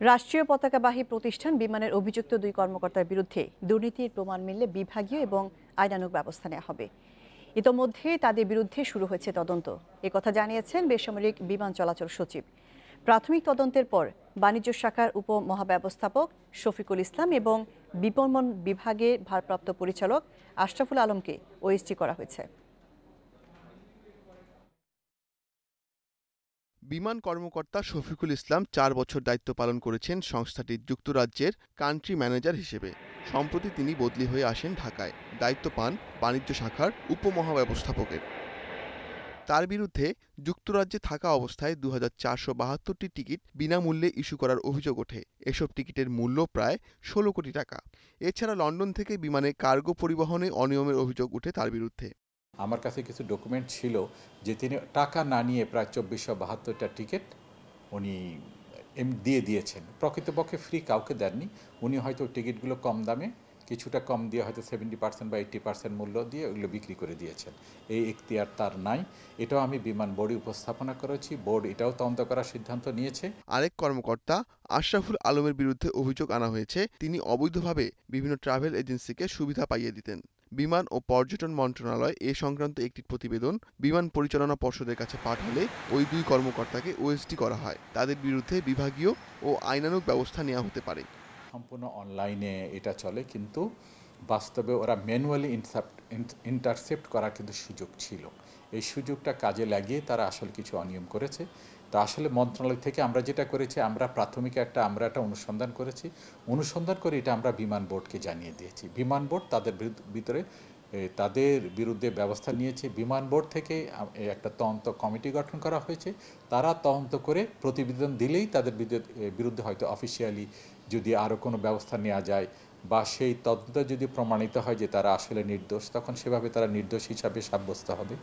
রাষ্ট্রীয় পতাকাবাহী প্রতিষ্ঠান বিমানের অভিযুক্ত দুই কর্মকর্তার বিরুদ্ধে দুর্নীতির প্রমাণ মিললে বিভাগীয় এবং আইনানুগ ব্যবস্থা নেওয়া হবে। ইতোমধ্যে তাদের বিরুদ্ধে শুরু হয়েছে তদন্ত, একথা জানিয়েছেন বেসামরিক বিমান চলাচল সচিব। প্রাথমিক তদন্তের পর বাণিজ্য শাখার উপমহাব্যবস্থাপক শফিকুল ইসলাম এবং বিপণন বিভাগের ভারপ্রাপ্ত পরিচালক আশরাফুল আলমকে ওএসডি করা হয়েছে। বিমান কর্মকর্তা শফিকুল ইসলাম ৪ বছর দায়িত্ব পালন করেছেন সংস্থাটির যুক্তরাজ্যের কান্ট্রি ম্যানেজার হিসেবে। সম্প্রতি তিনি বদলি হয়ে আসেন ঢাকায়, দায়িত্ব পান বাণিজ্য শাখার উপমহাব্যবস্থাপকের। তার বিরুদ্ধে যুক্তরাজ্যে থাকা অবস্থায় ২,৪৭২টি টিকিট বিনামূল্যে ইস্যু করার অভিযোগ ওঠে। এসব টিকিটের মূল্য প্রায় ১৬ কোটি টাকা। এছাড়া লন্ডন থেকে বিমানে কার্গো পরিবহনে অনিয়মের অভিযোগ ওঠে তার বিরুদ্ধে। আমার কাছে কিছু ডকুমেন্ট ছিল যে তিনি টাকা না নিয়ে প্রায় ২৪৭২টা টিকিট উনি দিয়ে দিয়েছেন। প্রকৃতপক্ষে ফ্রি কাউকে দেননি। উনি হয়তো টিকিটগুলো কম দামে কিছুটা কম দিয়ে হয়তো 70% বা 80% মূল্য দিয়ে ওগুলো বিক্রি করে দিয়েছেন। এই এখতিয়ার তার নাই। এটাও আমি বিমান বোর্ডে উপস্থাপনা করেছি। বোর্ড এটাও তদন্ত করার সিদ্ধান্ত নিয়েছে। আরেক কর্মকর্তা আশরাফুল আলমের বিরুদ্ধে অভিযোগ আনা হয়েছে, তিনি অবৈধভাবে বিভিন্ন ট্রাভেল এজেন্সিকে সুবিধা পাইয়ে দিতেন। বিমান ও পর্যটন মন্ত্রণালয় এ সংক্রান্ত একটি প্রতিবেদন বিমান পরিচালনা পর্ষদের কাছে পাঠালে ওই দুই কর্মকর্তাকে ওএসডি করা হয়। তাদের বিরুদ্ধে বিভাগীয় ও আইনানুগ ব্যবস্থা নেওয়া হতে পারে। সম্পূর্ণ অনলাইনে এটা চলে, কিন্তু বাস্তবে ওরা ম্যানুয়ালি ইন্টারসেপ্ট করার কিন্তু সুযোগ ছিল। এই সুযোগটা কাজে লাগিয়ে তারা আসলে কিছু অনিয়ম করেছে। তো আসলে মন্ত্রণালয় থেকে আমরা যেটা করেছি, আমরা প্রাথমিক আমরা একটা অনুসন্ধান করেছি। অনুসন্ধান করে এটা আমরা বিমান বোর্ডকে জানিয়ে দিয়েছি। বিমান বোর্ড তাদের তাদের বিরুদ্ধে ব্যবস্থা নিয়েছে। বিমান বোর্ড থেকে একটা তদন্ত কমিটি গঠন করা হয়েছে। তারা তদন্ত করে প্রতিবেদন দিলেই তাদের বিরুদ্ধে হয়তো অফিসিয়ালি যদি আরও কোনো ব্যবস্থা নেওয়া যায় বা সেই তদন্ত যদি প্রমাণিত হয় যে তারা আসলে নির্দোষ, তখন সেভাবে তারা নির্দোষ হিসাবে সাব্যস্ত হবে।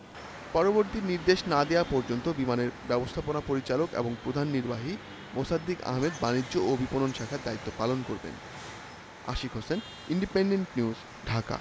পরবর্তী নির্দেশ না দেওয়া পর্যন্ত বিমানের ব্যবস্থাপনা পরিচালক এবং প্রধান নির্বাহী মোসাদ্দিক আহমেদ বাণিজ্য ও বিপণন শাখার দায়িত্ব পালন করবেন। Ashiq Hossain, independent news, Dhaka.